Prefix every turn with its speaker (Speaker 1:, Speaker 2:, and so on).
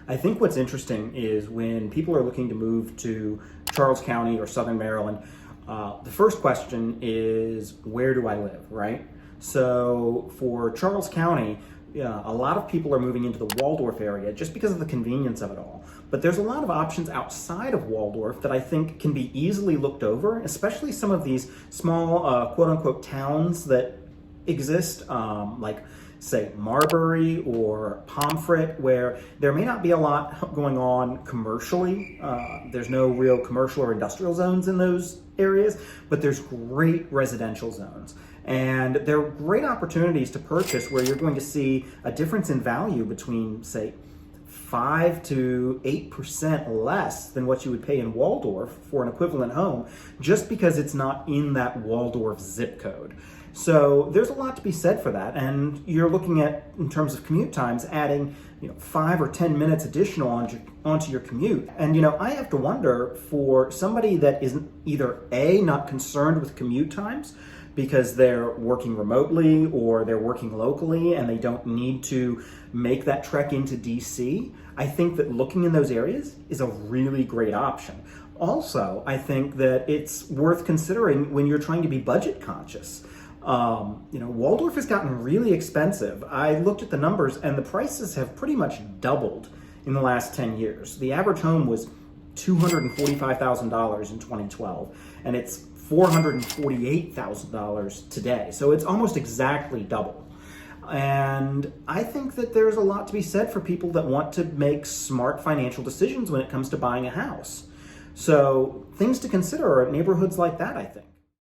Speaker 1: I think what's interesting is when people are looking to move to Charles County or Southern Maryland, the first question is, where do I live, right? So for Charles County, a lot of people are moving into the Waldorf area just because of the convenience of it all. But there's a lot of options outside of Waldorf that I think can be easily looked over, especially some of these small quote-unquote towns that exist, like say Marbury or Pomfret, where there may not be a lot going on commercially. There's no real commercial or industrial zones in those areas, but there's great residential zones. And there are great opportunities to purchase where you're going to see a difference in value between, say, 5 to 8% less than what you would pay in Waldorf for an equivalent home, just because it's not in that Waldorf zip code. So there's a lot to be said for that, and you're looking at, in terms of commute times, adding 5 or 10 minutes additional onto your commute. And I have to wonder, for somebody that isn't either A, not concerned with commute times because they're working remotely or they're working locally and they don't need to make that trek into DC, I think that looking in those areas is a really great option. Also, I think that it's worth considering when you're trying to be budget conscious. Waldorf has gotten really expensive. I looked at the numbers and the prices have pretty much doubled in the last 10 years. The average home was $245,000 in 2012, and it's $448,000 today. So it's almost exactly double. And I think that there's a lot to be said for people that want to make smart financial decisions when it comes to buying a house. So things to consider are neighborhoods like that, I think.